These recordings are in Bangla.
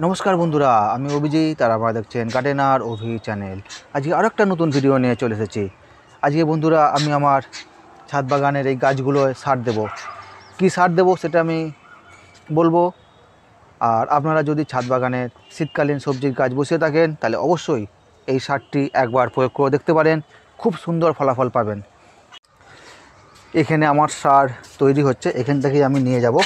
নমস্কার বন্ধুরা, আমি অভিজিৎ আর আপনারা দেখছেন গার্ডেনার অভি চ্যানেল। আজকে আরও একটা নতুন ভিডিও নিয়ে চলে এসেছি। আজকে বন্ধুরা আমি আমার ছাদ বাগানের এই গাছগুলোয় সার দেব। কি সার দেব সেটা আমি বলবো। আর আপনারা যদি ছাদ বাগানের শীতকালীন সবজির গাছ বসিয়ে থাকেন তাহলে অবশ্যই এই সারটি একবার প্রয়োগ করে দেখতে পারেন, খুব সুন্দর ফলাফল পাবেন। এখানে আমার সার তৈরি হচ্ছে, এখান থেকেই আমি নিয়ে যাব।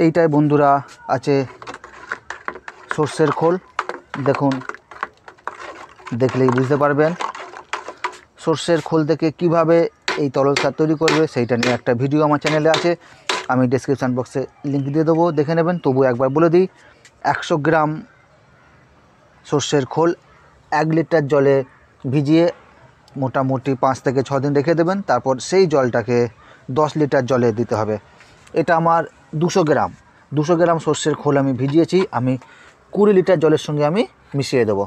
এইটায় বন্ধুরা আছে সর্ষের খোল। দেখুন, দেখলেই বুঝতে পারবেন সর্ষের খোল থেকে কিভাবে এই তরল সার তৈরি করবে সেইটা নিয়ে একটা ভিডিও আমার চ্যানেলে আছে, আমি ডেসক্রিপশান বক্সে লিঙ্ক দিয়ে দেবো, দেখে নেবেন। তবু একবার বলে দিই, 100 গ্রাম সর্ষের খোল 1 লিটার জলে ভিজিয়ে মোটামুটি 5 থেকে 6 দিন রেখে দেবেন। তারপর সেই জলটাকে 10 লিটার জলে দিতে হবে। এটা আমার 200 গ্রাম সর্ষের খোল আমি ভিজিয়েছি, আমি 20 লিটার জলের সঙ্গে আমি মিশিয়ে দেব।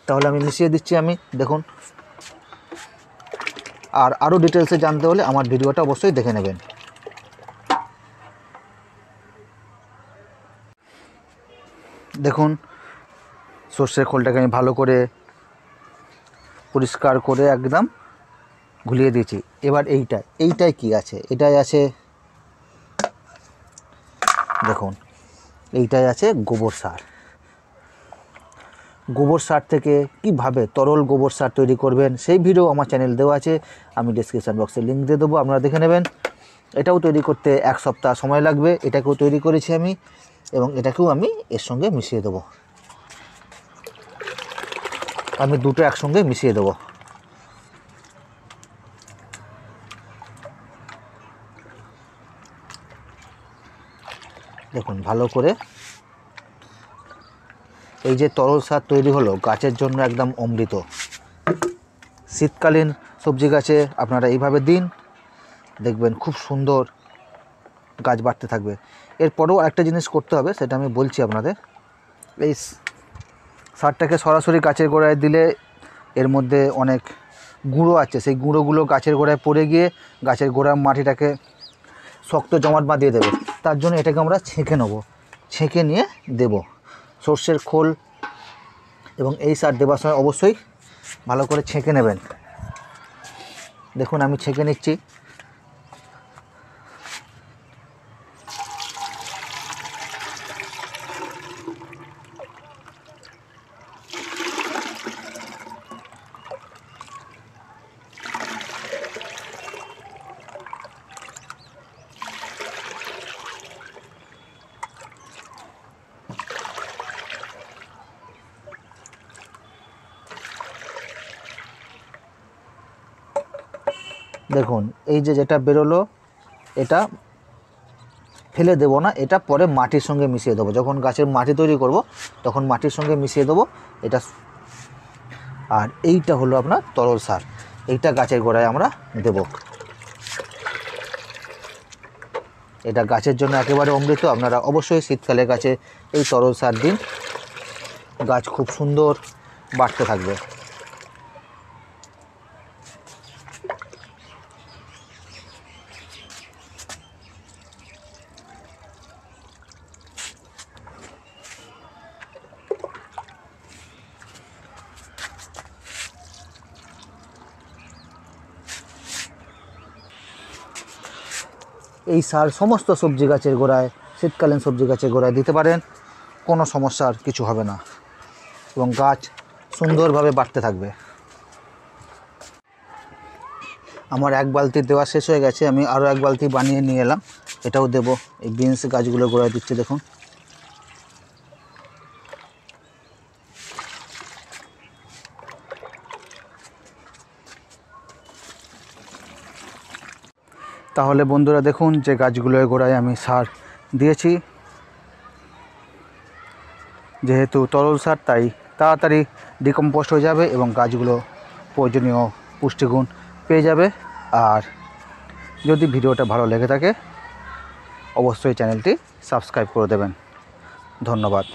তাহলে আমি মিশিয়ে দিচ্ছি, আমি দেখুন। আর আরও ডিটেলসে জানতে হলে আমার ভিডিওটা অবশ্যই দেখে নেবেন। দেখুন, সর্ষের খোলটাকে আমি ভালো করে পরিষ্কার করে একদম ঘুলিয়ে দিয়েছি। এবার এইটায় কি আছে? এটাই আছে, দেখুন, এইটাই আছে গোবর সার। গোবর সার থেকে কিভাবে তরল গোবর সার তৈরি করবেন সেই ভিডিও আমার চ্যানেল দেওয়া আছে, আমি ডেসক্রিপশান বক্সে লিঙ্ক দিয়ে দেবো, আপনারা দেখে নেবেন। এটাও তৈরি করতে 1 সপ্তাহ সময় লাগবে। এটাকেও তৈরি করেছি আমি, এবং এটাকেও আমি এর সঙ্গে মিশিয়ে দেবো। আমি দুটো একসঙ্গে মিশিয়ে দেবো। দেখুন ভালো করে, এই যে তরল সার তৈরি হলো, গাছের জন্য একদম অমৃত। শীতকালীন সবজি গাছে আপনারা এইভাবে দিন, দেখবেন খুব সুন্দর গাছ বাড়তে থাকবে। এরপরেও একটা জিনিস করতে হবে, সেটা আমি বলছি আপনাদের। এই সারটাকে সরাসরি গাছের গোড়ায় দিলে এর মধ্যে অনেক গুঁড়ো আছে, সেই গুঁড়োগুলো গাছের গোড়ায় পড়ে গিয়ে গাছের গোড়ার মাটিটাকে শক্ত জমাট বাঁধিয়ে দেবে। তার জন্য এটাকে আমরা ছেঁকে নেব, ছেঁকে নিয়ে দেব। সর্ষের খোল এবং এই সার দেওয়ার সময় অবশ্যই ভালো করে ছেঁকে নেবেন। দেখুন আমি ছেঁকে নিচ্ছি। দেখুন এই যে যেটা বেরোলো, এটা ফেলে দেবো না, এটা পরে মাটির সঙ্গে মিশিয়ে দেবো। যখন গাছের মাটি তৈরি করব তখন মাটির সঙ্গে মিশিয়ে দেবো এটা। আর এইটা হলো আপনার তরল সার, এইটা গাছের গোড়ায় আমরা দেব। এটা গাছের জন্য একেবারে অমৃত। আপনারা অবশ্যই শীতকালে গাছে এই তরল সার দিন, গাছ খুব সুন্দর বাড়তে থাকবে। এই সার সমস্ত সবজি গাছের গোড়ায়, শীতকালীন সবজি গাছের গোড়ায় দিতে পারেন, কোনো সমস্যার কিছু হবে না এবং গাছ সুন্দরভাবে বাড়তে থাকবে। আমার 1 বালতি দেওয়া শেষ হয়ে গেছে, আমি আরও 1 বালতি বানিয়ে নিয়ে এলাম, এটাও দেব। এই বিনস গাছগুলো গোড়ায় দিচ্ছি, দেখুন। তাহলে বন্ধুরা দেখুন যে গাছগুলোর গোড়ায় আমি সার দিয়েছি। যেহেতু তরল সার তাই তাড়াতাড়ি ডিকম্পোস্ট হয়ে যাবে এবং গাছগুলো প্রয়োজনীয় পুষ্টিগুণ পেয়ে যাবে। আর যদি ভিডিওটা ভালো লেগে থাকে অবশ্যই চ্যানেলটি সাবস্ক্রাইব করে দেবেন। ধন্যবাদ।